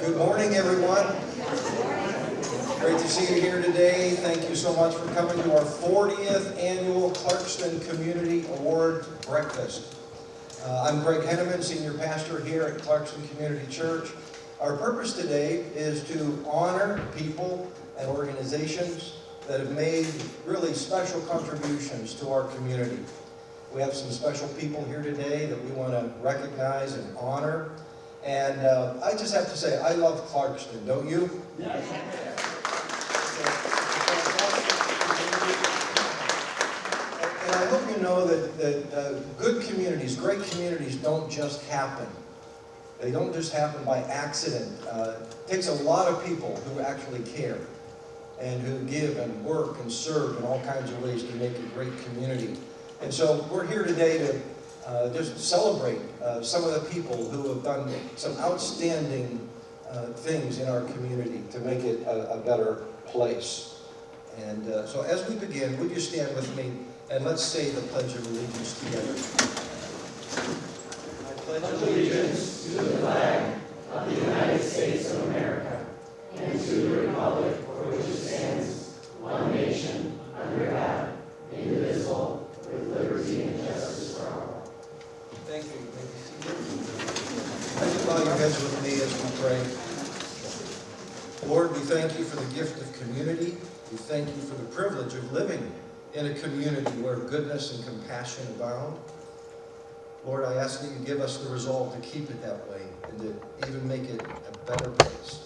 Good morning, everyone. Great to see you here today. Thank you so much for coming to our 40th annual Clarkston Community Awards breakfast. I'm Greg Henneman, Senior Pastor here at Clarkston Community Church. Our purpose today is to honor people and organizations that have made really special contributions to our community. We have some special people here today that we want to recognize and honor. And I just have to say, I love Clarkston, don't you? Yes. And I hope you know that good communities, great communities don't just happen. They don't just happen by accident. It takes a lot of people who actually care and who give and work and serve in all kinds of ways to make a great community. And so we're here today to just celebrate some of the people who have done some outstanding things in our community to make it a better place. And so as we begin, would you stand with me and let's say the Pledge of Allegiance together. I pledge allegiance to the flag of the United States of America and to the republic for which it stands, one nation, under God, indivisible, with liberty and justice for all. Thank you. Would you bow your heads with me as we pray? Lord, we thank you for the gift of community. We thank you for the privilege of living in a community where goodness and compassion abound. Lord, I ask that you give us the resolve to keep it that way and to even make it a better place.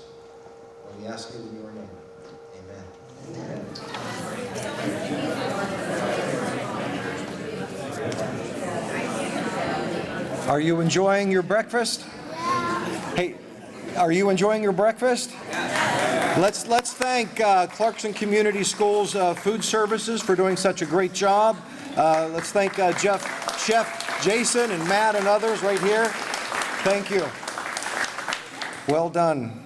And we ask it in your name. Amen. Are you enjoying your breakfast? Hey, are you enjoying your breakfast? Let's thank Clarkston Community Schools Food Services for doing such a great job. Let's thank Chef Jason and Matt and others right here. Thank you. Well done.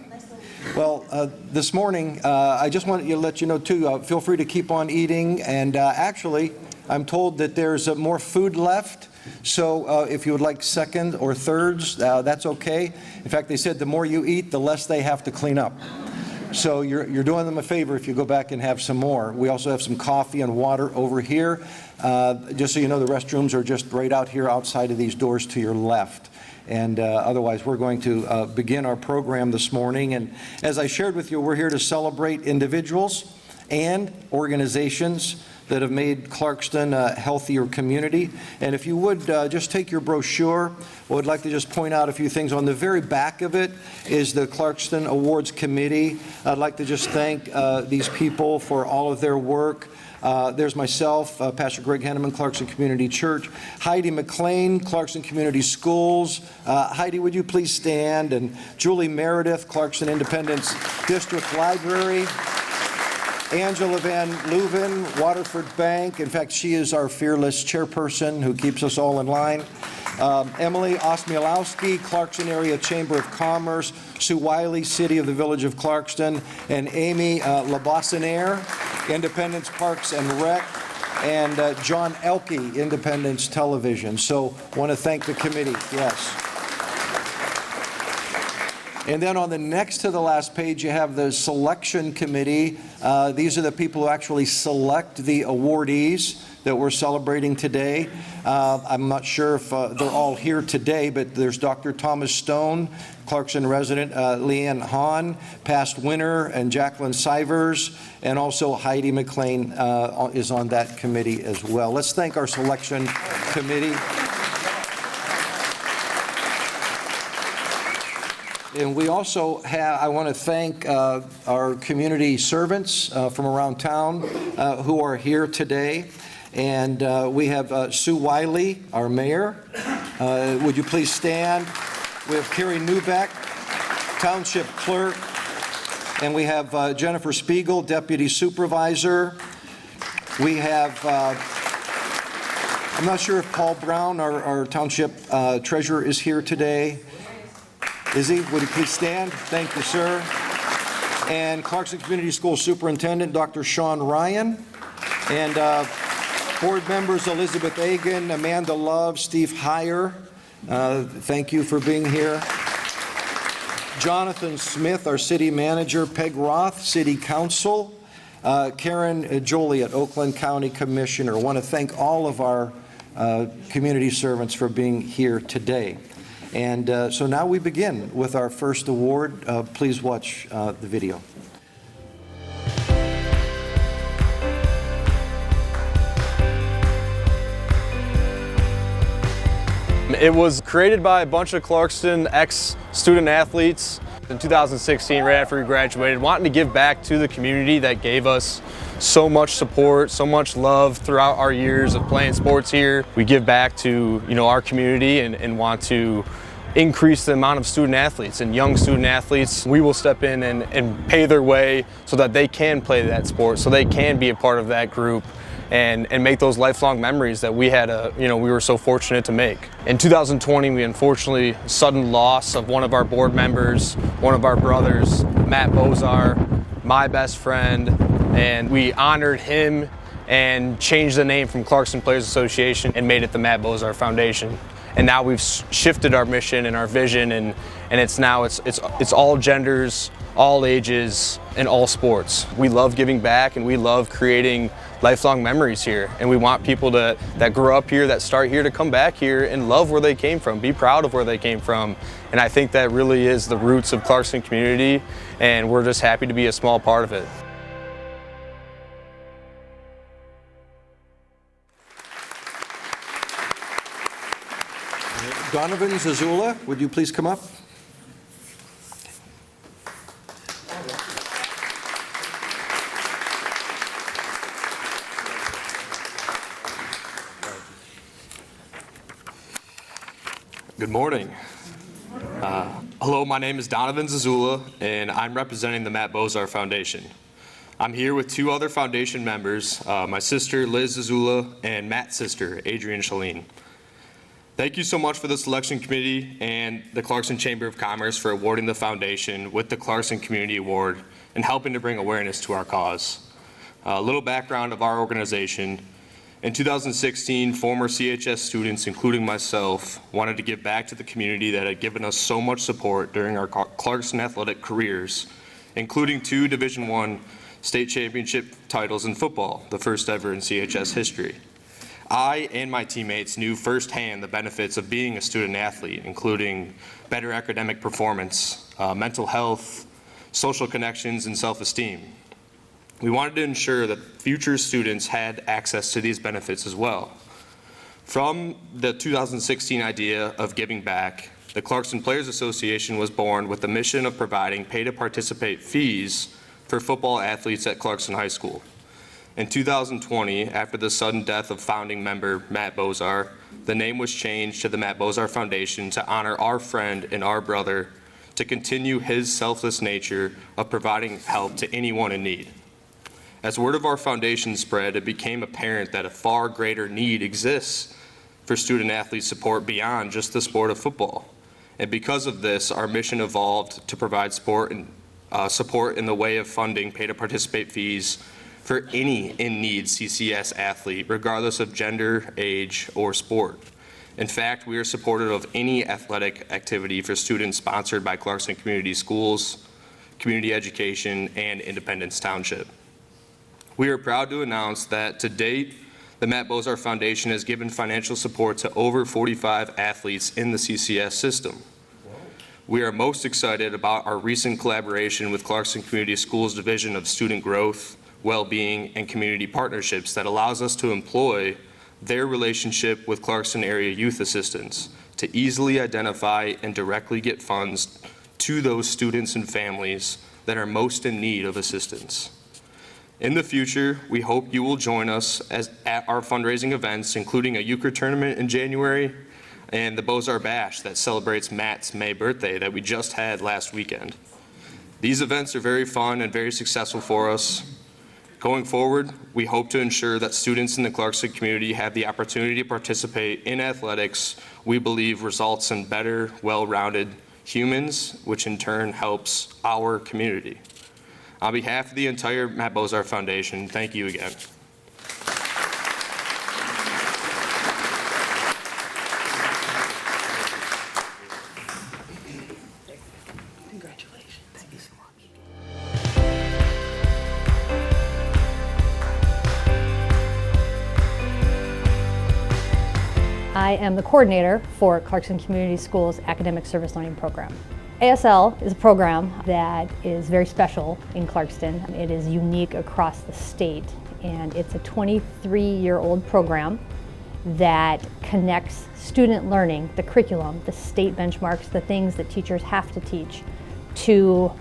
Well, this morning, I just want to let you know, too, feel free to keep on eating. And actually, I'm told that there's more food left. So if you would like second or thirds, that's okay. In fact, they said the more you eat, the less they have to clean up. So you're doing them a favor if you go back and have some more. We also have some coffee and water over here. Just so you know, the restrooms are just right out here outside of these doors to your left. And otherwise, we're going to begin our program this morning. And as I shared with you, we're here to celebrate individuals and organizations that have made Clarkston a healthier community. And if you would just take your brochure, I would like to just point out a few things. On the very back of it is the Clarkston Awards Committee. I'd like to just thank these people for all of their work. There's myself, Pastor Greg Henneman, Clarkston Community Church. Heidi McLean, Clarkston Community Schools. Heidi, would you please stand? And Julie Meredith, Clarkston Independence District Library. Angela Van Leuven, Waterford Bank. In fact, she is our fearless chairperson who keeps us all in line. Emily Osmielowski, Clarkston Area Chamber of Commerce. Sue Wiley, City of the Village of Clarkston. And Amy Labossinaire, Independence Parks and Rec. And John Elke, Independence Television. So want to thank the committee. Yes. And then on the next to the last page, you have the selection committee. These are the people who actually select the awardees that we're celebrating today. I'm not sure if they're all here today, but there's Dr. Thomas Stone, Clarkston resident, Leanne Hahn, past winner, and Jacqueline Sivers, and also Heidi McLean is on that committee as well. Let's thank our selection committee. And we also have, I want to thank our community servants from around town who are here today. And we have Sue Wiley, our mayor. Would you please stand? We have Carrie Newbeck, township clerk. And we have Jennifer Spiegel, deputy supervisor. We have, I'm not sure if Paul Brown, our township treasurer, is here today. Is he? Would he please stand? Thank you, sir. And Clarkston Community School Superintendent, Dr. Sean Ryan. And board members, Elizabeth Agan, Amanda Love, Steve Heyer. Thank you for being here. Jonathan Smith, our city manager, Peg Roth, city council, Karen Joliet, Oakland County Commissioner. I want to thank all of our community servants for being here today. And so now we begin with our first award. Please watch the video. It was created by a bunch of Clarkston ex-student athletes in 2016, right after we graduated, wanting to give back to the community that gave us so much support, so much love throughout our years of playing sports here. We give back to, our community and want to increase the amount of student athletes and young student athletes. We will step in and pay their way so that they can play that sport, so they can be a part of that group and make those lifelong memories that we had, we were so fortunate to make. In 2020, we unfortunately, sudden loss of one of our board members, one of our brothers, Matt Bozar, my best friend, and we honored him and changed the name from Clarkston Players Association and made it the Matt Bozar Foundation. And now we've shifted our mission and our vision, and it's all genders, all ages, and all sports. We love giving back, and we love creating lifelong memories here. And we want people that grow up here, that start here, to come back here and love where they came from, be proud of where they came from. And I think that really is the roots of Clarkston community, and we're just happy to be a small part of it. Donovan Zazula, would you please come up? Good morning. Hello, my name is Donovan Zazula, and I'm representing the Matt Bozar Foundation. I'm here with two other foundation members, my sister Liz Zazula and Matt's sister, Adrienne Shaleen. Thank you so much for the selection committee and the Clarkston Chamber of Commerce for awarding the foundation with the Clarkston Community Award and helping to bring awareness to our cause. A little background of our organization. In 2016, former CHS students, including myself, wanted to give back to the community that had given us so much support during our Clarkston athletic careers, including 2 Division I state championship titles in football, the first ever in CHS history. I and my teammates knew firsthand the benefits of being a student athlete, including better academic performance, mental health, social connections, and self-esteem. We wanted to ensure that future students had access to these benefits as well. From the 2016 idea of giving back, the Clarkston Players Association was born with the mission of providing pay-to-participate fees for football athletes at Clarkston High School. In 2020, after the sudden death of founding member Matt Bozar, the name was changed to the Matt Bozar Foundation to honor our friend and our brother, to continue his selfless nature of providing help to anyone in need. As word of our foundation spread, it became apparent that a far greater need exists for student athlete support beyond just the sport of football. And because of this, our mission evolved to provide support in the way of funding pay-to-participate fees for any in-need CCS athlete, regardless of gender, age, or sport. In fact, we are supportive of any athletic activity for students sponsored by Clarkston Community Schools, Community Education, and Independence Township. We are proud to announce that to date, the Matt Bozar Foundation has given financial support to over 45 athletes in the CCS system. We are most excited about our recent collaboration with Clarkston Community Schools Division of Student Growth, Well-Being, and Community Partnerships that allows us to employ their relationship with Clarkston Area Youth Assistance to easily identify and directly get funds to those students and families that are most in need of assistance. In the future, we hope you will join us at our fundraising events, including a euchre tournament in January and the Bozar Bash that celebrates Matt's May birthday that we just had last weekend. These events are very fun and very successful for us. Going forward, we hope to ensure that students in the Clarkston community have the opportunity to participate in athletics we believe results in better, well-rounded humans, which in turn helps our community. On behalf of the entire Matt Bozar Foundation, thank you again. Congratulations. Thank you so much. I am the coordinator for Clarkston Community Schools Academic Service Learning Program. ASL is a program that is very special in Clarkston. It is unique across the state, and it's a 23-year-old program that connects student learning, the curriculum, the state benchmarks, the things that teachers have to teach, to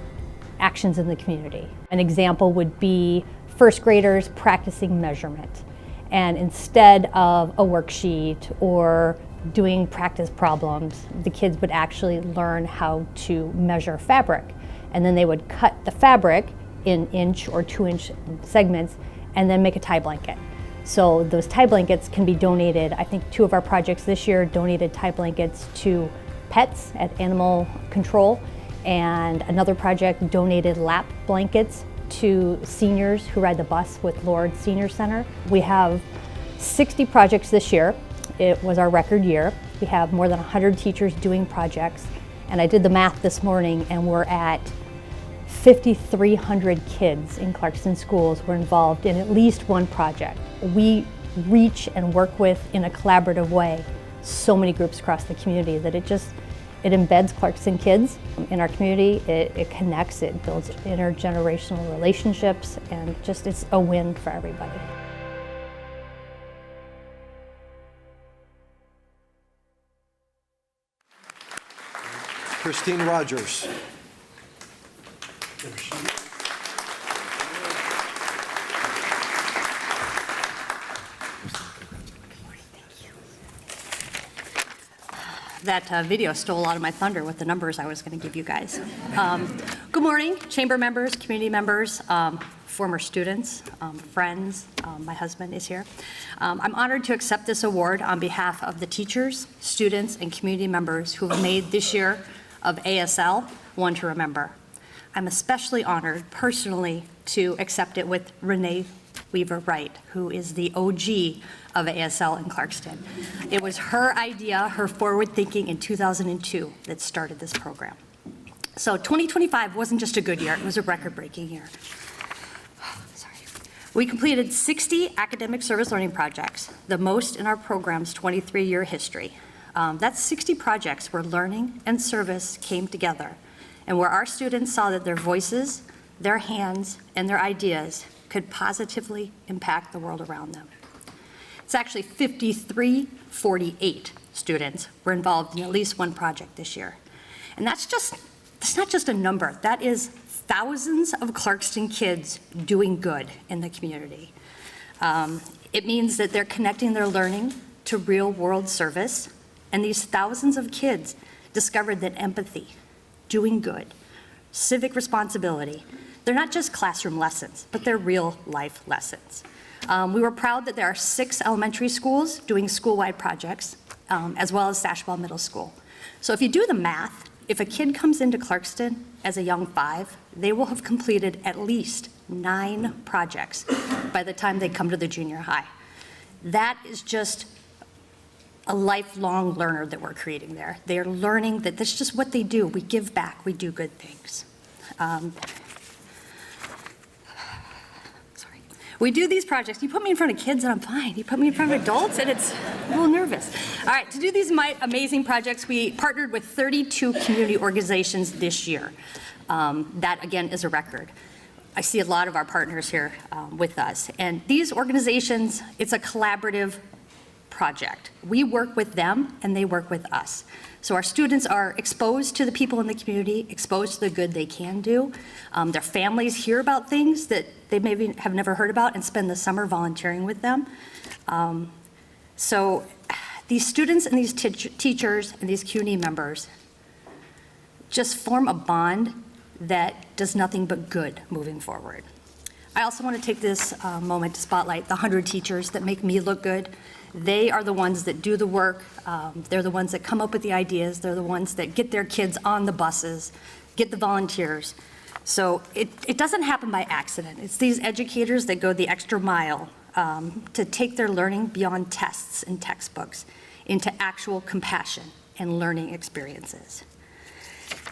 actions in the community. An example would be first graders practicing measurement. And instead of a worksheet or doing practice problems, the kids would actually learn how to measure fabric. And then they would cut the fabric in 1 or 2 inch segments and then make a tie blanket. So those tie blankets can be donated. I think 2 of our projects this year donated tie blankets to pets at animal control, and another project donated lap blankets to seniors who ride the bus with Lord Senior Center. We have 60 projects this year. It was our record year. We have more than 100 teachers doing projects, and I did the math this morning, and we're at 5,300 kids in Clarkston schools were involved in at least one project. We reach and work with, in a collaborative way, so many groups across the community that it embeds Clarkston kids in our community. It connects, it builds intergenerational relationships, and it's a win for everybody. Christine Rogers. That video stole a lot of my thunder with the numbers I was going to give you guys. Good morning, chamber members, community members, former students, friends. My husband is here. I'm honored to accept this award on behalf of the teachers, students, and community members who have made this year of ASL one to remember. I'm especially honored personally to accept it with Renee Weaver-Wright, who is the OG of ASL in Clarkston. It was her idea, her forward thinking in 2002 that started this program. So 2025 wasn't just a good year, it was a record-breaking year. Sorry. We completed 60 academic service learning projects, the most in our program's 23-year history. That's 60 projects where learning and service came together, and where our students saw that their voices, their hands, and their ideas could positively impact the world around them. It's actually 53-48 students were involved in at least one project this year. And that's not just a number, that is thousands of Clarkston kids doing good in the community. It means that they're connecting their learning to real world service, and these thousands of kids discovered that empathy, doing good, civic responsibility, they're not just classroom lessons, but they're real life lessons. We were proud that there are 6 elementary schools doing school-wide projects, as well as Sashwell Middle School. So if you do the math, if a kid comes into Clarkston as a young 5, they will have completed at least 9 projects by the time they come to the junior high. That is just a lifelong learner that we're creating there. They are learning that that's just what they do. We give back, we do good things. We do these projects. You put me in front of kids and I'm fine. You put me in front of adults and it's a little nervous. All right, to do these amazing projects, we partnered with 32 community organizations this year. That, again, is a record. I see a lot of our partners here with us. And these organizations, it's a collaborative project. We work with them and they work with us. So our students are exposed to the people in the community, exposed to the good they can do. Their families hear about things that they maybe have never heard about and spend the summer volunteering with them. So these students and these teachers and these community members just form a bond that does nothing but good moving forward. I also want to take this moment to spotlight the 100 teachers that make me look good. They are the ones that do the work. They're the ones that come up with the ideas. They're the ones that get their kids on the buses, get the volunteers. So it doesn't happen by accident. It's these educators that go the extra mile to take their learning beyond tests and textbooks into actual compassion and learning experiences.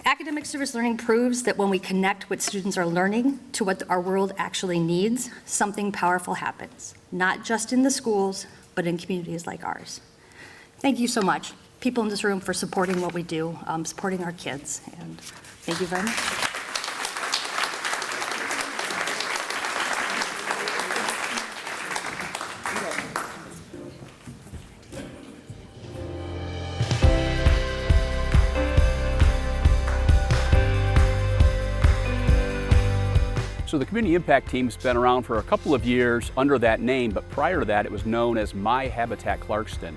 Academic service learning proves that when we connect what students are learning to what our world actually needs, something powerful happens, not just in the schools, but in communities like ours. Thank you so much, people in this room, for supporting what we do, supporting our kids, and thank you very much. So the Community Impact Team's been around for a couple of years under that name, but prior to that it was known as My Habitat Clarkston.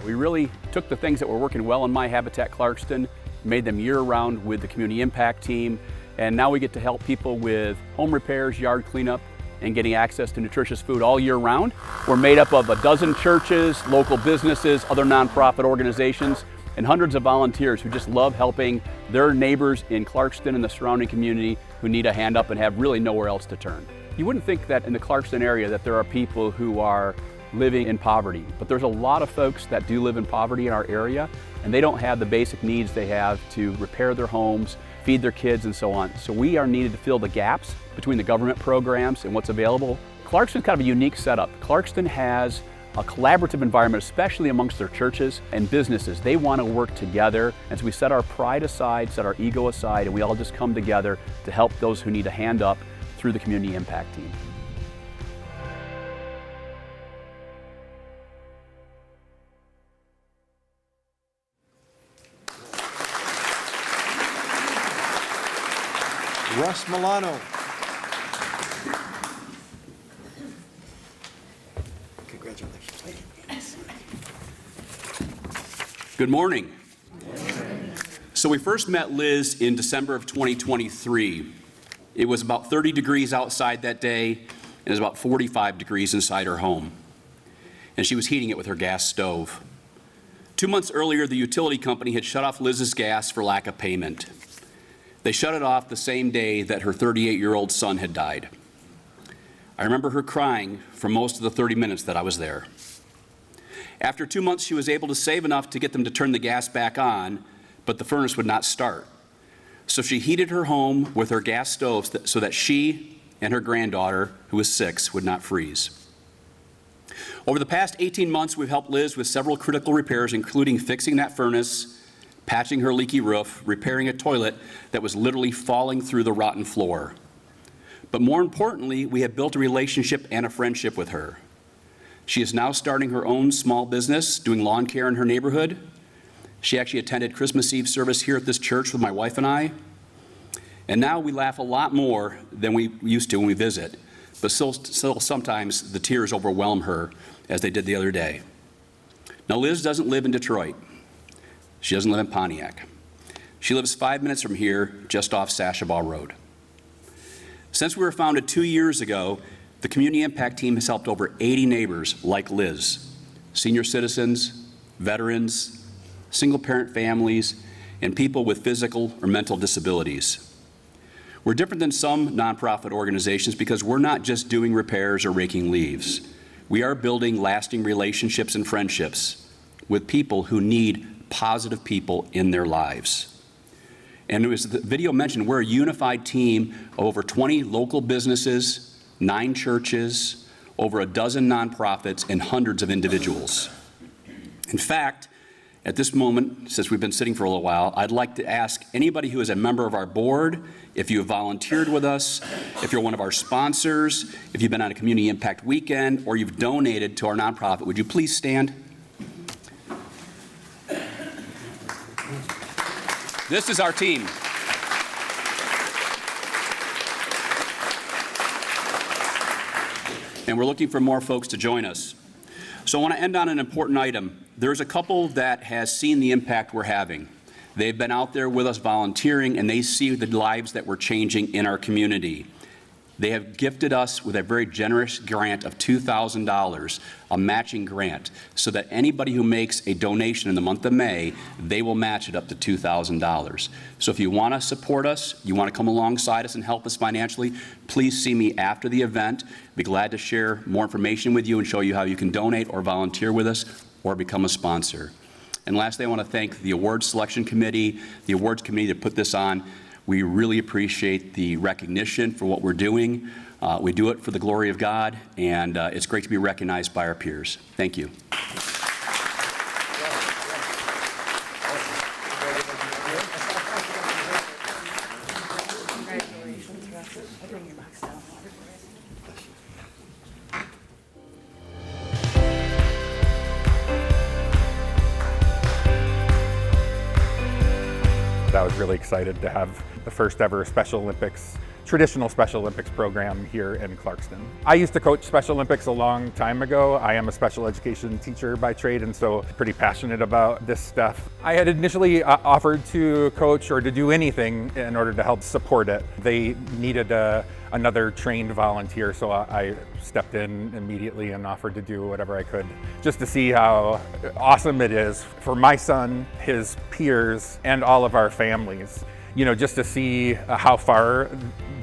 We really took the things that were working well in My Habitat Clarkston, made them year-round with the Community Impact Team, and now we get to help people with home repairs, yard cleanup, and getting access to nutritious food all year round. We're made up of a dozen churches, local businesses, other nonprofit organizations, and hundreds of volunteers who just love helping their neighbors in Clarkston and the surrounding community who need a hand up and have really nowhere else to turn. You wouldn't think that in the Clarkston area that there are people who are living in poverty, but there's a lot of folks that do live in poverty in our area, and they don't have the basic needs they have to repair their homes, feed their kids, and so on. So we are needed to fill the gaps between the government programs and what's available. Clarkston's kind of a unique setup. Clarkston has a collaborative environment, especially amongst their churches and businesses. They want to work together, and so we set our pride aside, set our ego aside, and we all just come together to help those who need a hand up through the Community Impact Team. Russ Milano. Congratulations. Good morning. So we first met Liz in December of 2023. It was about 30 degrees outside that day, and it was about 45 degrees inside her home. And she was heating it with her gas stove. 2 months earlier, the utility company had shut off Liz's gas for lack of payment. They shut it off the same day that her 38-year-old son had died. I remember her crying for most of the 30 minutes that I was there. After 2 months, she was able to save enough to get them to turn the gas back on, but the furnace would not start. So she heated her home with her gas stove so that she and her granddaughter, who was 6, would not freeze. Over the past 18 months, we've helped Liz with several critical repairs, including fixing that furnace, patching her leaky roof, repairing a toilet that was literally falling through the rotten floor. But more importantly, we have built a relationship and a friendship with her. She is now starting her own small business, doing lawn care in her neighborhood. She actually attended Christmas Eve service here at this church with my wife and I. And now we laugh a lot more than we used to when we visit, but still sometimes the tears overwhelm her, as they did the other day. Now, Liz doesn't live in Detroit. She doesn't live in Pontiac. She lives 5 minutes from here, just off Sashabaw Road. Since we were founded 2 years ago, the Community Impact Team has helped over 80 neighbors like Liz, senior citizens, veterans, single-parent families, and people with physical or mental disabilities. We're different than some nonprofit organizations because we're not just doing repairs or raking leaves. We are building lasting relationships and friendships with people who need positive people in their lives. And as the video mentioned, we're a unified team of over 20 local businesses, 9 churches, over a dozen nonprofits, and hundreds of individuals. In fact, at this moment, since we've been sitting for a little while, I'd like to ask anybody who is a member of our board, if you have volunteered with us, if you're one of our sponsors, if you've been on a Community Impact Weekend, or you've donated to our nonprofit, would you please stand? This is our team. And we're looking for more folks to join us. So I want to end on an important item. There's a couple that has seen the impact we're having. They've been out there with us volunteering, and they see the lives that we're changing in our community. They have gifted us with a very generous grant of $2,000, a matching grant, so that anybody who makes a donation in the month of May, they will match it up to $2,000. So if you want to support us, you want to come alongside us and help us financially, please see me after the event. I'd be glad to share more information with you and show you how you can donate or volunteer with us or become a sponsor. And lastly, I want to thank the awards selection committee, the awards committee that put this on. We really appreciate the recognition for what we're doing. We do it for the glory of God, and it's great to be recognized by our peers. Thank you. I was really excited to have the first ever Special Olympics, traditional Special Olympics program here in Clarkston. I used to coach Special Olympics a long time ago. I am a special education teacher by trade, and so pretty passionate about this stuff. I had initially offered to coach or to do anything in order to help support it. They needed another trained volunteer, so I stepped in immediately and offered to do whatever I could just to see how awesome it is for my son, his peers, and all of our families. You know, just to see how far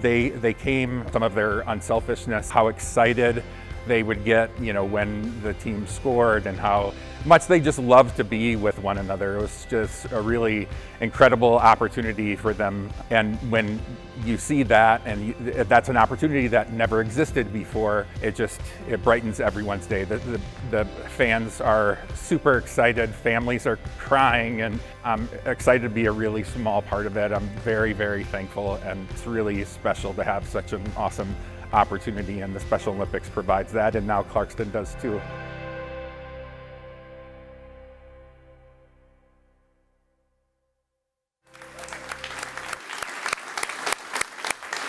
they came, some of their unselfishness, how excited they would get, you know, when the team scored, and how much they just loved to be with one another. It was just a really incredible opportunity for them. And when you see that, and that's an opportunity that never existed before, it brightens everyone's day. The fans are super excited, families are crying, and I'm excited to be a really small part of it. I'm very, very thankful, and it's really special to have such an awesome opportunity, and the Special Olympics provides that, and now Clarkston does too.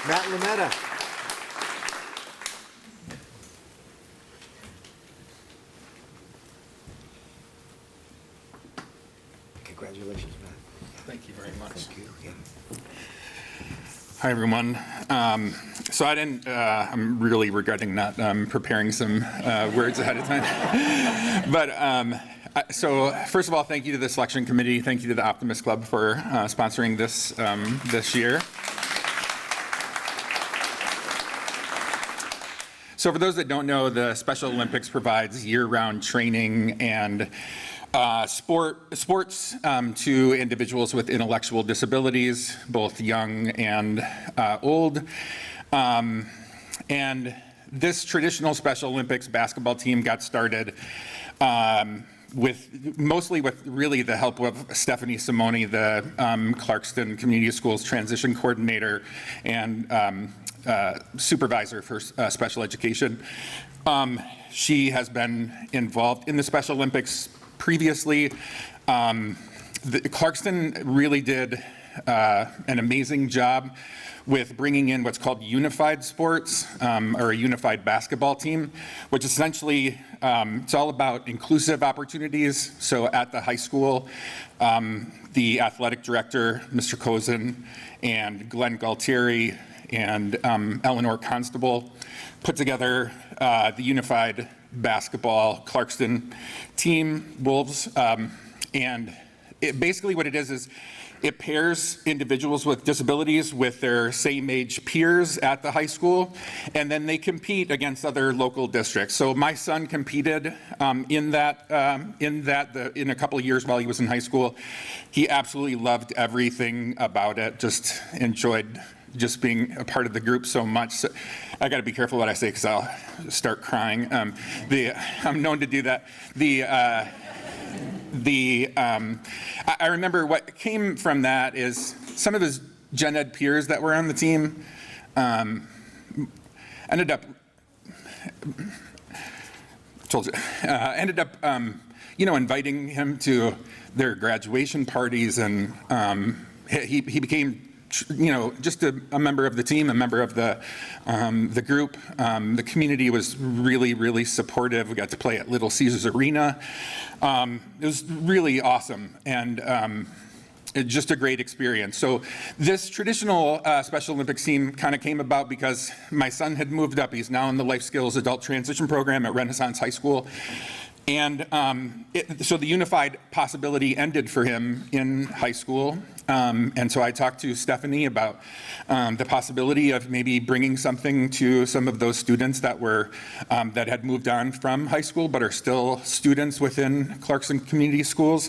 Matt Lametta. Congratulations, Matt. Thank you very much. Thank you. Yeah. Hi, everyone. So I'm really regretting not preparing some words ahead of time. But so first of all, thank you to the selection committee. Thank you to the Optimist Club for sponsoring this year. So for those that don't know, the Special Olympics provides year-round training and sports to individuals with intellectual disabilities, both young and old. And this traditional Special Olympics basketball team got started mostly with really the help of Stephanie Simone, the Clarkston Community Schools transition coordinator and supervisor for special education. She has been involved in the Special Olympics previously. Clarkston really did an amazing job with bringing in what's called unified sports, or a unified basketball team, which essentially, it's all about inclusive opportunities. So at the high school, the athletic director, Mr. Kozin, and Glenn Galtieri, and Eleanor Constable put together the unified basketball Clarkston team, Wolves, and basically what it is it pairs individuals with disabilities with their same age peers at the high school, and then they compete against other local districts. So my son competed in a couple of years while he was in high school. He absolutely loved everything about it, just enjoyed just being a part of the group so much. So I got to be careful what I say because I'll start crying. I'm known to do that. I remember what came from that is some of his gen ed peers that were on the team ended up inviting him to their graduation parties, and he became just a member of the team, a member of the group. The community was really, really supportive. We got to play at Little Caesars Arena. It was really awesome, and just a great experience. So this traditional Special Olympics team kind of came about because my son had moved up. He's now in the Life Skills Adult Transition Program at Renaissance High School. And so the unified possibility ended for him in high school. And so I talked to Stephanie about the possibility of maybe bringing something to some of those students that were that had moved on from high school but are still students within Clarkston Community Schools.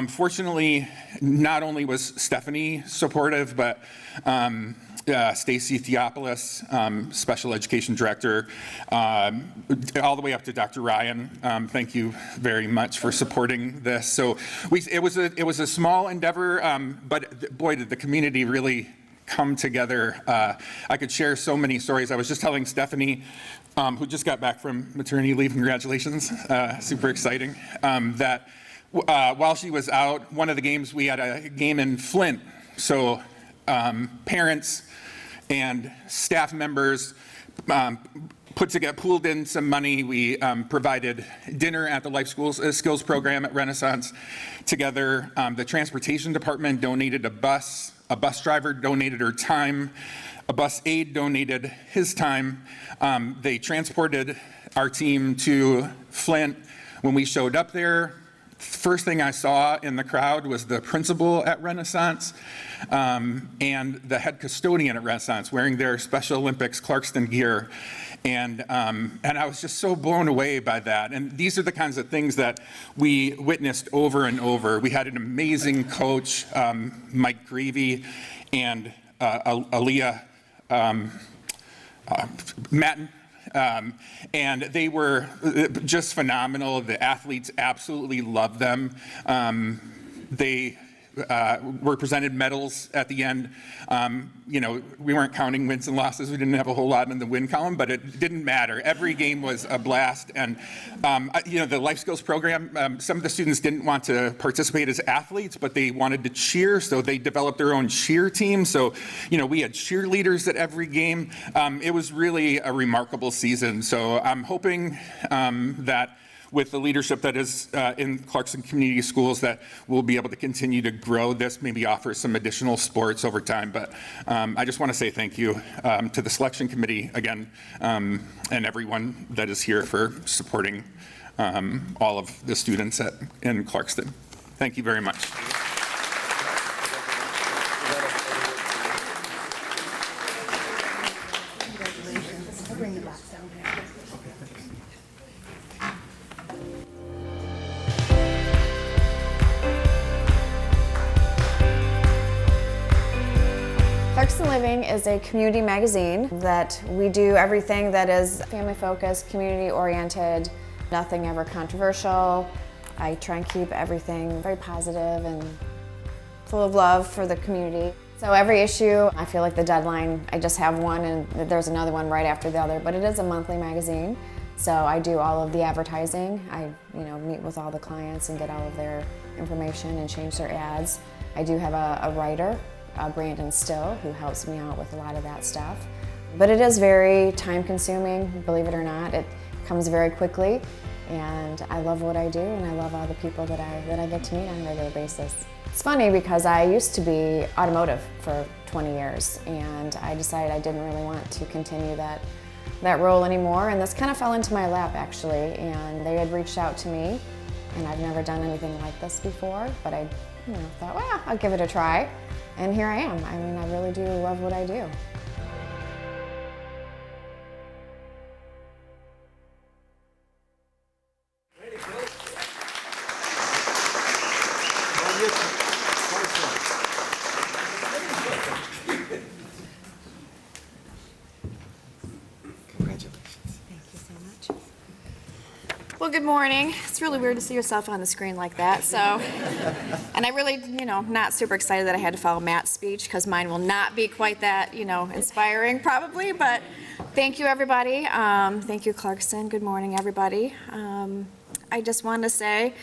Fortunately, not only was Stephanie supportive, but Stacy Theopolis, Special Education Director, all the way up to Dr. Ryan. Thank you very much for supporting this. So it was a small endeavor, but boy, did the community really come together. I could share so many stories. I was just telling Stephanie, who just got back from maternity leave, congratulations, super exciting, that while she was out, one of the games, we had a game in Flint. So parents and staff members pooled in some money. We provided dinner at the Life Skills program at Renaissance together. The transportation department donated a bus. A bus driver donated her time. A bus aide donated his time. They transported our team to Flint. When we showed up there, first thing I saw in the crowd was the principal at Renaissance and the head custodian at Renaissance wearing their Special Olympics Clarkston gear. And I was just so blown away by that. And these are the kinds of things that we witnessed over and over. We had an amazing coach, Mike Greavy, and Aaliyah Matten. And they were just phenomenal. The athletes absolutely loved them. They were presented medals at the end. We weren't counting wins and losses. We didn't have a whole lot in the win column, but it didn't matter. Every game was a blast. And, the Life Skills program, some of the students didn't want to participate as athletes, but they wanted to cheer, so they developed their own cheer team. So, we had cheerleaders at every game. It was really a remarkable season. So I'm hoping that with the leadership that is in Clarkston Community Schools, that we'll be able to continue to grow this, maybe offer some additional sports over time. But I just want to say thank you to the selection committee again, and everyone that is here for supporting all of the students in Clarkston. Thank you very much. Clarkston Living is a community magazine that we do everything that is family focused, community oriented, nothing ever controversial. I try and keep everything very positive and full of love for the community. So every issue, I feel like the deadline, I just have one and there's another one right after the other, but it is a monthly magazine. So I do all of the advertising. I meet with all the clients and get all of their information and change their ads. I do have a writer, Brandon Still, who helps me out with a lot of that stuff. But it is very time consuming, believe it or not. It comes very quickly, and I love what I do, and I love all the people that I get to meet on a regular basis. It's funny because I used to be automotive for 20 years, and I decided I didn't really want to continue that role anymore, and this kind of fell into my lap actually, and they had reached out to me, and I've never done anything like this before, but I thought, well, I'll give it a try. And here I am. I mean, I really do love what I do. Well, good morning. It's really weird to see yourself on the screen like that, so. And I really, not super excited that I had to follow Matt's speech because mine will not be quite that, inspiring probably, but thank you, everybody. Thank you, Clarkston. Good morning, everybody. I just wanted to say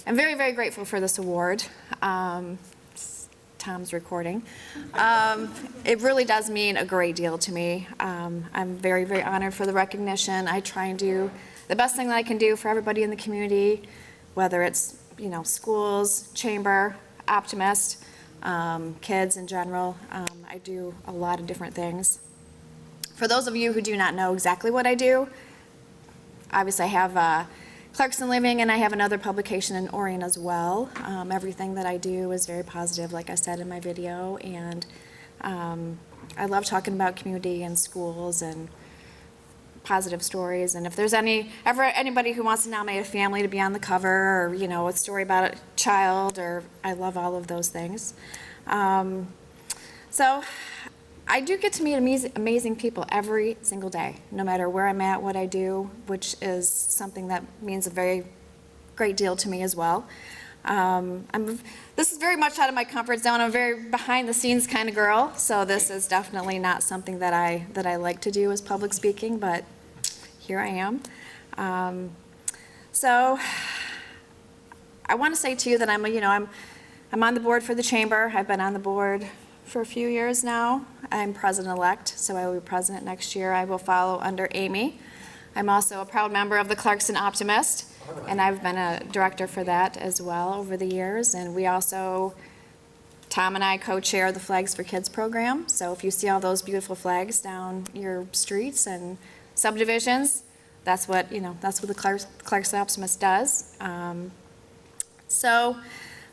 I'm very, very grateful for this award. Tom's recording. It really does mean a great deal to me. I'm very, very honored for the recognition. I try and do the best thing that I can do for everybody in the community, whether it's, schools, chamber, Optimist, kids in general. I do a lot of different things. For those of you who do not know exactly what I do, obviously I have Clarkston Living, and I have another publication in Orion as well. Everything that I do is very positive, like I said in my video, and I love talking about community and schools and positive stories. And if there's anybody who wants to nominate a family to be on the cover, or a story about a child, or I love all of those things. So I do get to meet amazing people every single day, no matter where I'm at, what I do, which is something that means a very great deal to me as well. This is very much out of my comfort zone. I'm a very behind-the-scenes kind of girl, so this is definitely not something that I like to do, as public speaking, but here I am. So I want to say too that I'm on the board for the chamber. I've been on the board for a few years now. I'm president-elect, so I will be president next year. I will follow under Amy. I'm also a proud member of the Clarkston Optimist, and I've been a director for that as well over the years. And we also, Tom and I co-chair the Flags for Kids program. So if you see all those beautiful flags down your streets and subdivisions, that's what the Clarkston Optimist does. So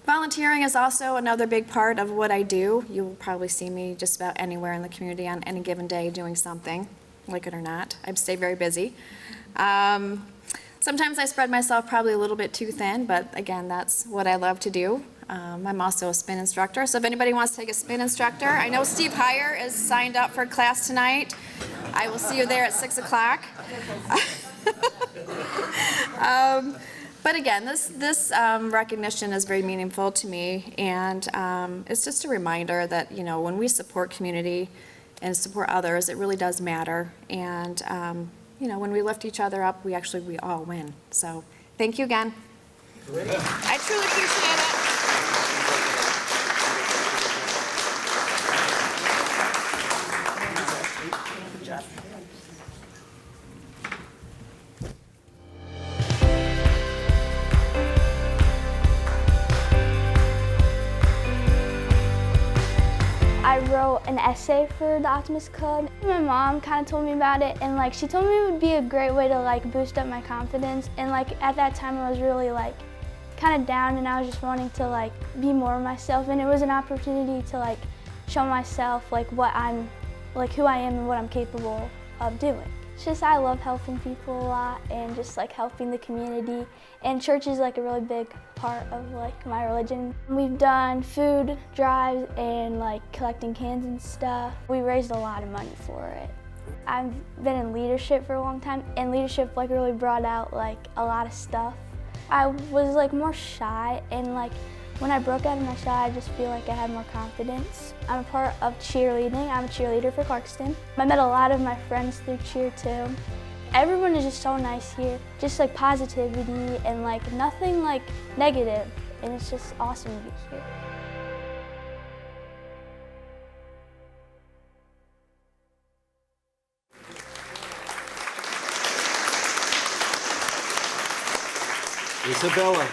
volunteering is also another big part of what I do. You'll probably see me just about anywhere in the community on any given day doing something, like it or not. I stay very busy. Sometimes I spread myself probably a little bit too thin, but again, that's what I love to do. I'm also a spin instructor, so if anybody wants to take a spin instructor, I know Steve Heyer is signed up for class tonight. I will see you there at 6 o'clock. But again, this recognition is very meaningful to me, and it's just a reminder that when we support community and support others, it really does matter. And when we lift each other up, we all win. So thank you again. Great. I truly appreciate it. I wrote an essay for the Optimist Club. My mom kind of told me about it, and she told me it would be a great way to boost up my confidence. And at that time I was really kind of down, and I was just wanting to be more myself, and it was an opportunity to show myself what I'm who I am and what I'm capable of doing. It's just I love helping people a lot and just helping the community, and church is a really big part of my religion. We've done food drives and collecting cans and stuff. We raised a lot of money for it. I've been in leadership for a long time, and leadership really brought out a lot of stuff. I was more shy, and when I broke out of my shy, I just feel I had more confidence. I'm a part of cheerleading. I'm a cheerleader for Clarkston. I met a lot of my friends through cheer too. Everyone is just so nice here, just positivity and nothing negative, and it's just awesome to be here. Isabella.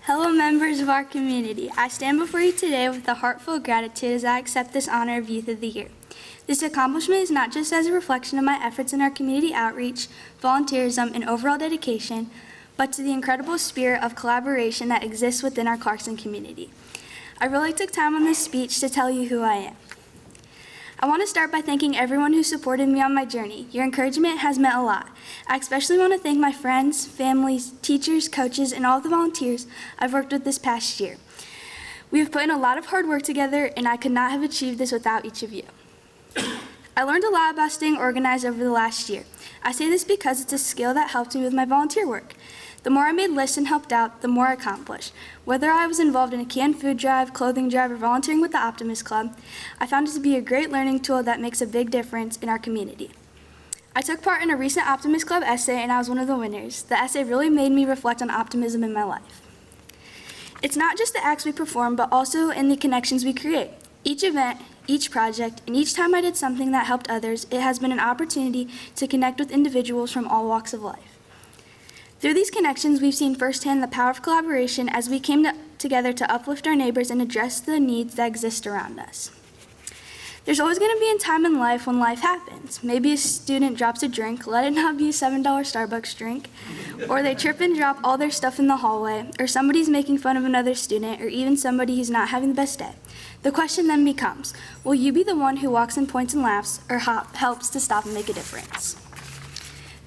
Hello members of our community. I stand before you today with a heart full of gratitude as I accept this honor of Youth of the Year. This accomplishment is not just as a reflection of my efforts in our community outreach, volunteerism, and overall dedication, but to the incredible spirit of collaboration that exists within our Clarkston community. I really took time on this speech to tell you who I am. I want to start by thanking everyone who supported me on my journey. Your encouragement has meant a lot. I especially want to thank my friends, families, teachers, coaches, and all the volunteers I've worked with this past year. We have put in a lot of hard work together, and I could not have achieved this without each of you. I learned a lot about staying organized over the last year. I say this because it's a skill that helped me with my volunteer work. The more I made lists and helped out, the more I accomplished. Whether I was involved in a canned food drive, clothing drive, or volunteering with the Optimist Club, I found it to be a great learning tool that makes a big difference in our community. I took part in a recent Optimist Club essay, and I was one of the winners. The essay really made me reflect on optimism in my life. It's not just the acts we perform, but also in the connections we create. Each event, each project, and each time I did something that helped others, it has been an opportunity to connect with individuals from all walks of life. Through these connections, we've seen firsthand the power of collaboration as we came together to uplift our neighbors and address the needs that exist around us. There's always going to be a time in life when life happens. Maybe a student drops a drink, let it not be a $7 Starbucks drink, or they trip and drop all their stuff in the hallway, or somebody's making fun of another student, or even somebody who's not having the best day. The question then becomes, will you be the one who walks and points and laughs, or helps to stop and make a difference?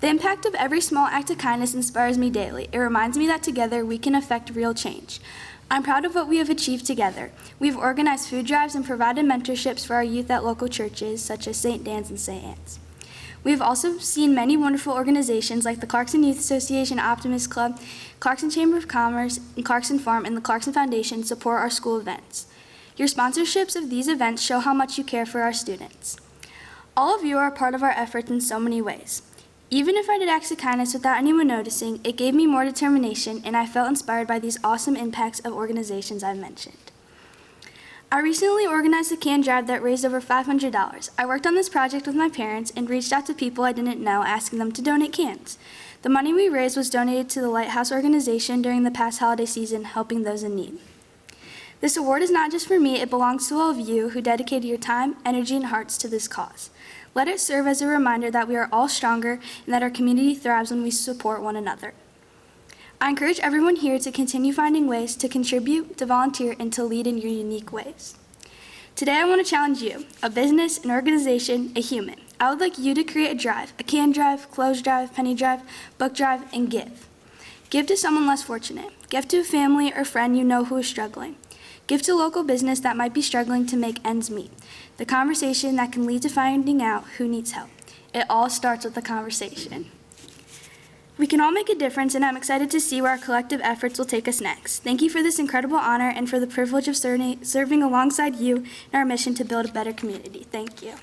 The impact of every small act of kindness inspires me daily. It reminds me that together we can affect real change. I'm proud of what we have achieved together. We've organized food drives and provided mentorships for our youth at local churches, such as St. Dan's and St. Anne's. We've also seen many wonderful organizations like the Clarkston Youth Association Optimist Club, Clarkston Chamber of Commerce, and Clarkston Farm and the Clarkston Foundation support our school events. Your sponsorships of these events show how much you care for our students. All of you are a part of our efforts in so many ways. Even if I did acts of kindness without anyone noticing, it gave me more determination, and I felt inspired by these awesome impacts of organizations I've mentioned. I recently organized a can drive that raised over $500. I worked on this project with my parents and reached out to people I didn't know, asking them to donate cans. The money we raised was donated to the Lighthouse organization during the past holiday season, helping those in need. This award is not just for me, it belongs to all of you who dedicated your time, energy, and hearts to this cause. Let it serve as a reminder that we are all stronger and that our community thrives when we support one another. I encourage everyone here to continue finding ways to contribute, to volunteer, and to lead in your unique ways. Today I want to challenge you, a business, an organization, a human. I would like you to create a drive, a can drive, clothes drive, penny drive, book drive, and give. Give to someone less fortunate. Give to a family or friend you know who is struggling. Give to local business that might be struggling to make ends meet. The conversation that can lead to finding out who needs help. It all starts with a conversation. We can all make a difference, and I'm excited to see where our collective efforts will take us next. Thank you for this incredible honor and for the privilege of serving alongside you in our mission to build a better community. Thank you.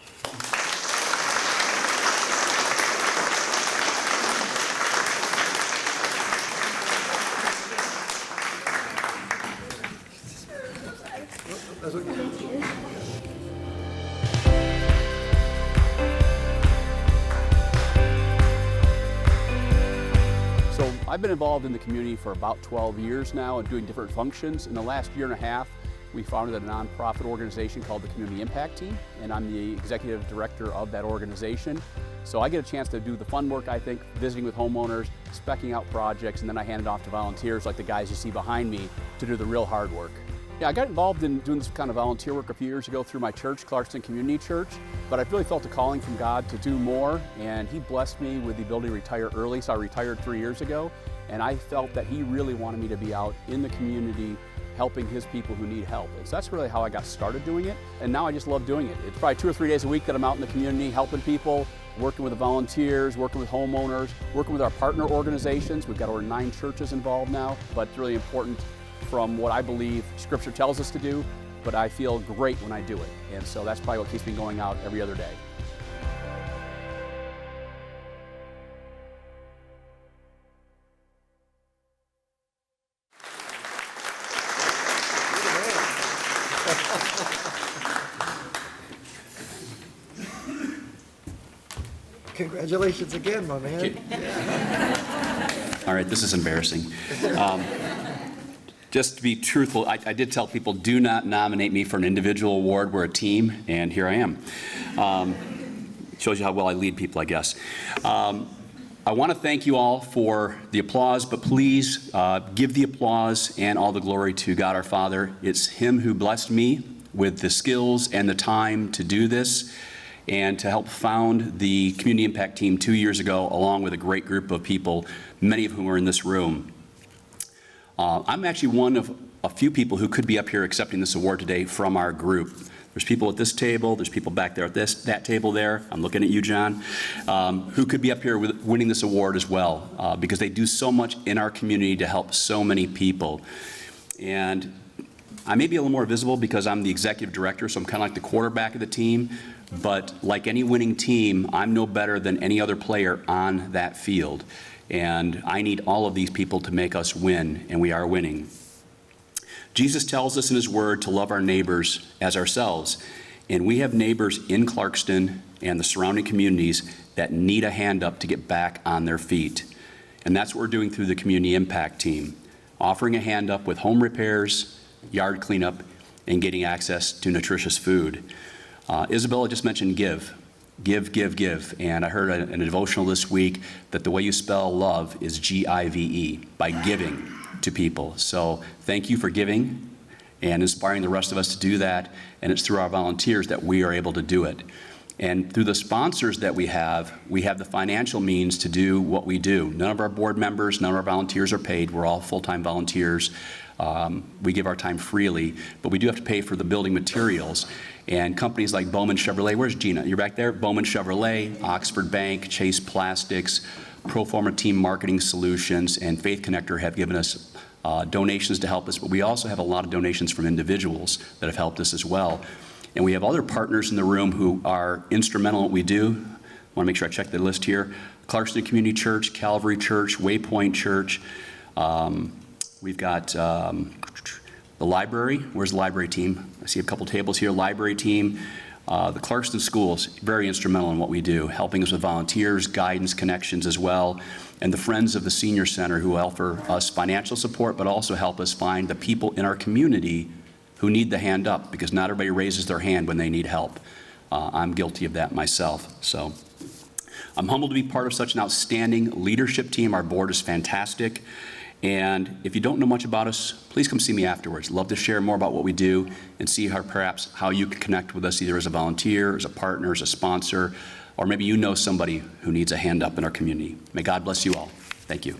So I've been involved in the community for about 12 years now and doing different functions. In the last year and a half, we founded a nonprofit organization called the Community Impact Team, and I'm the executive director of that organization. So I get a chance to do the fun work, I think, visiting with homeowners, specking out projects, and then I hand it off to volunteers like the guys you see behind me to do the real hard work. Yeah, I got involved in doing this kind of volunteer work a few years ago through my church, Clarkston Community Church, but I really felt a calling from God to do more, and He blessed me with the ability to retire early, so I retired 3 years ago, and I felt that He really wanted me to be out in the community helping His people who need help. And so that's really how I got started doing it, and now I just love doing it. It's probably 2 or 3 days a week that I'm out in the community helping people, working with the volunteers, working with homeowners, working with our partner organizations. We've got over 9 churches involved now, but it's really important from what I believe Scripture tells us to do, but I feel great when I do it. And so that's probably what keeps me going out every other day. Congratulations again, my man. All right, this is embarrassing. Just to be truthful, I did tell people, do not nominate me for an individual award. We're a team, and here I am. Shows you how well I lead people, I guess. I want to thank you all for the applause, but please give the applause and all the glory to God our Father. It's Him who blessed me with the skills and the time to do this and to help found the Community Impact Team 2 years ago, along with a great group of people, many of whom are in this room. I'm actually one of a few people who could be up here accepting this award today from our group. There's people at this table, there's people back there at that table there, I'm looking at you, John, who could be up here with winning this award as well, because they do so much in our community to help so many people. And I may be a little more visible because I'm the executive director, so I'm kind of like the quarterback of the team, but like any winning team, I'm no better than any other player on that field. And I need all of these people to make us win, and we are winning. Jesus tells us in His Word to love our neighbors as ourselves, and we have neighbors in Clarkston and the surrounding communities that need a hand up to get back on their feet. And that's what we're doing through the Community Impact Team, offering a hand up with home repairs, yard cleanup, and getting access to nutritious food. Isabella just mentioned give. Give. And I heard in a devotional this week that the way you spell love is G-I-V-E, by giving to people. So thank you for giving and inspiring the rest of us to do that. And it's through our volunteers that we are able to do it. And through the sponsors that we have the financial means to do what we do. None of our board members, none of our volunteers are paid. We're all full-time volunteers. We give our time freely, but we do have to pay for the building materials. And companies like Bowman Chevrolet, where's Gina? You're back there? Bowman Chevrolet, Oxford Bank, Chase Plastics, Proforma Team Marketing Solutions, and Faith Connector have given us donations to help us, but we also have a lot of donations from individuals that have helped us as well. And we have other partners in the room who are instrumental in what we do. I want to make sure I check the list here. Clarkston Community Church, Calvary Church, Waypoint Church. We've got the library. Where's the library team? I see a couple tables here. Library team. The Clarkston schools, very instrumental in what we do, helping us with volunteers, guidance, connections as well. And the Friends of the Senior Center, who offer us financial support, but also help us find the people in our community who need the hand up, because not everybody raises their hand when they need help. I'm guilty of that myself. So I'm humbled to be part of such an outstanding leadership team. Our board is fantastic. And if you don't know much about us, please come see me afterwards. Love to share more about what we do and see how you can connect with us, either as a volunteer, as a partner, as a sponsor, or maybe you know somebody who needs a hand up in our community. May God bless you all. Thank you.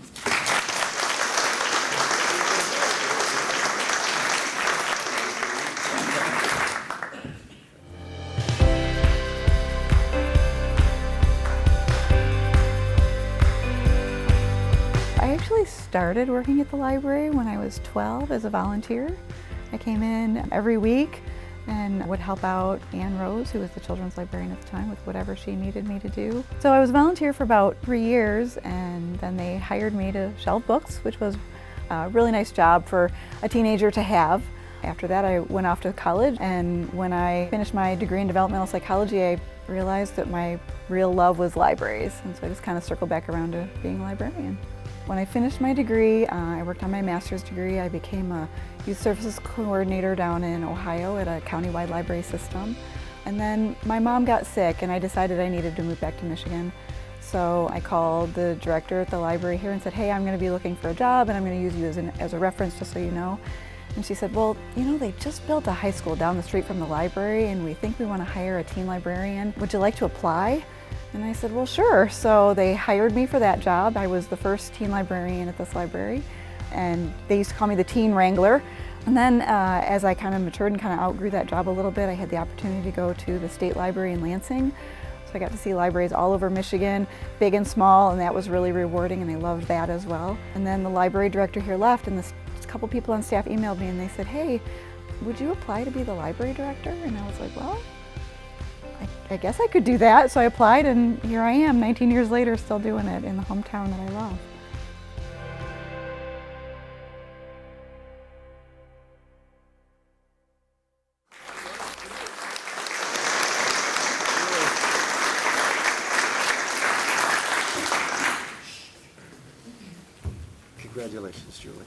I actually started working at the library when I was 12 as a volunteer. I came in every week and would help out Ann Rose, who was the children's librarian at the time, with whatever she needed me to do. So I was a volunteer for about 3 years, and then they hired me to shelve books, which was a really nice job for a teenager to have. After that, I went off to college, and when I finished my degree in developmental psychology, I realized that my real love was libraries, and so I just kind of circled back around to being a librarian. When I finished my degree, I worked on my master's degree. I became a youth services coordinator down in Ohio at a countywide library system. And then my mom got sick, and I decided I needed to move back to Michigan. So I called the director at the library here and said, hey, I'm going to be looking for a job, and I'm going to use you as a reference, just so you know. And she said, well, you know, they just built a high school down the street from the library, and we think we want to hire a teen librarian. Would you like to apply? And I said, well, sure. So they hired me for that job. I was the first teen librarian at this library, and they used to call me the teen wrangler. And then as I kind of matured and kind of outgrew that job a little bit, I had the opportunity to go to the state library in Lansing. So I got to see libraries all over Michigan, big and small, and that was really rewarding, and I loved that as well. And then the library director here left, and a couple people on staff emailed me, and they said, hey, would you apply to be the library director? And I was like, well, I guess I could do that. So I applied, and here I am 19 years later, still doing it in the hometown that I love. Congratulations, Julie.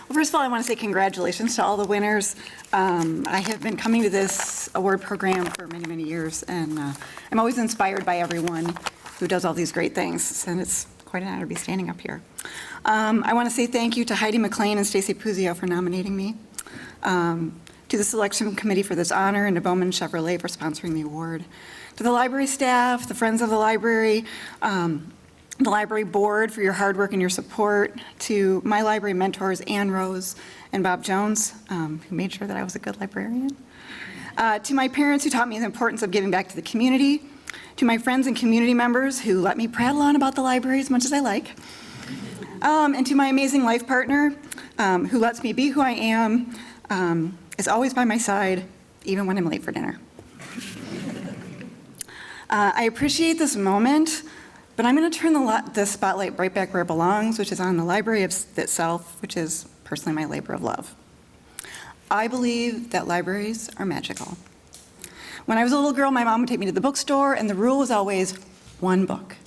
Well, first of all, I want to say congratulations to all the winners. I have been coming to this award program for many, many years, and I'm always inspired by everyone who does all these great things, and it's quite an honor to be standing up here. I want to say thank you to Heidi McLean and Stacy Puzio for nominating me, to the selection committee for this honor, and to Bowman Chevrolet for sponsoring the award, to the library staff, the Friends of the Library, the library board for your hard work and your support, to my library mentors, Ann Rose and Bob Jones, who made sure that I was a good librarian, to my parents who taught me the importance of giving back to the community, to my friends and community members who let me prattle on about the library as much as I like, and to my amazing life partner who lets me be who I am, is always by my side, even when I'm late for dinner. I appreciate this moment, but I'm going to turn the spotlight right back where it belongs, which is on the library itself, which is personally my labor of love. I believe that libraries are magical. When I was a little girl, my mom would take me to the bookstore, and the rule was always one book.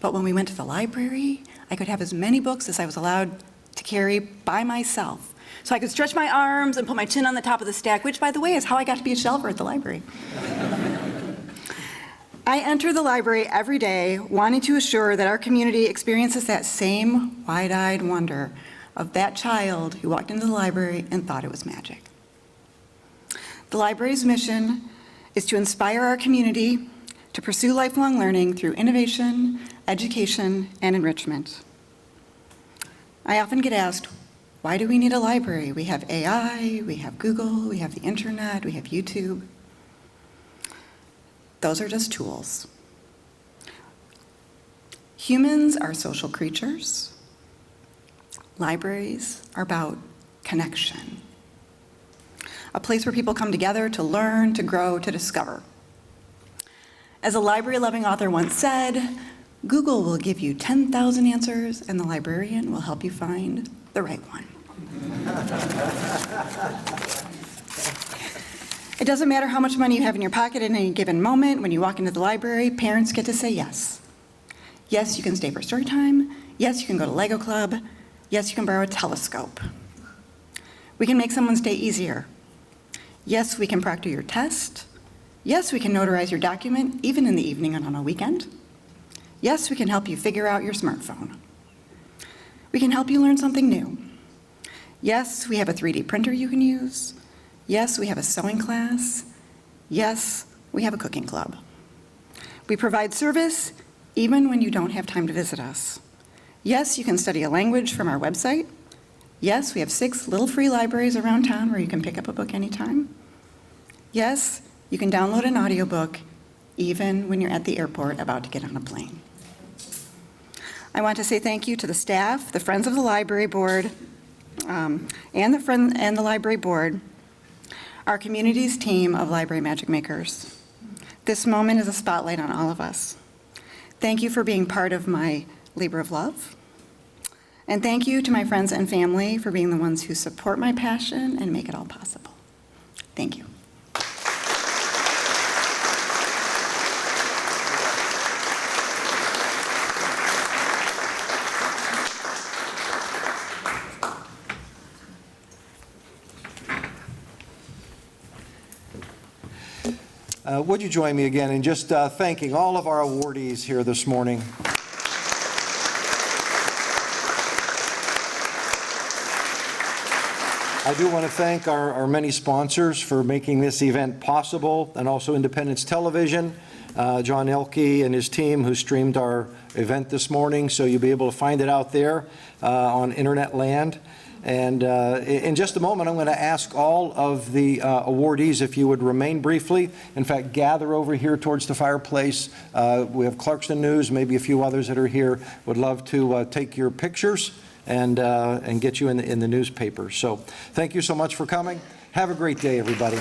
But when we went to the library, I could have as many books as I was allowed to carry by myself. so I could stretch my arms and put my chin on the top of the stack, which, by the way, is how I got to be a shelver at the library. I enter the library every day wanting to assure that our community experiences that same wide-eyed wonder of that child who walked into the library and thought it was magic. The library's mission is to inspire our community to pursue lifelong learning through innovation, education, and enrichment. I often get asked, why do we need a library? We have AI, we have Google, we have the internet, we have YouTube. Those are just tools. Humans are social creatures. Libraries are about connection. A place where people come together to learn, to grow, to discover. As a library-loving author once said, Google will give you 10,000 answers and the librarian will help you find the right one. It doesn't matter how much money you have in your pocket at any given moment. When you walk into the library, parents get to say yes. Yes, you can stay for story time. Yes, you can go to Lego Club. Yes, you can borrow a telescope. We can make someone's day easier. Yes, we can proctor your test. Yes, we can notarize your document, even in the evening and on a weekend. Yes, we can help you figure out your smartphone. We can help you learn something new. Yes, we have a 3D printer you can use. Yes, we have a sewing class. Yes, we have a cooking club. We provide service even when you don't have time to visit us. Yes, you can study a language from our website. Yes, we have 6 little free libraries around town where you can pick up a book anytime. Yes, you can download an audiobook even when you're at the airport about to get on a plane. I want to say thank you to the staff, the Friends of the Library Board, and the Library Board, our community's team of library magic makers. This moment is a spotlight on all of us. Thank you for being part of my labor of love. And thank you to my friends and family for being the ones who support my passion and make it all possible. Thank you. Would you join me again in just thanking all of our awardees here this morning? I do want to thank our many sponsors for making this event possible, and also Independence Television, John Elke and his team who streamed our event this morning, so you'll be able to find it out there on internet land. And in just a moment, I'm going to ask all of the awardees if you would remain briefly. In fact, gather over here towards the fireplace. We have Clarkston News, maybe a few others that are here. Would love to take your pictures and get you in the newspaper. So thank you so much for coming. Have a great day, everybody.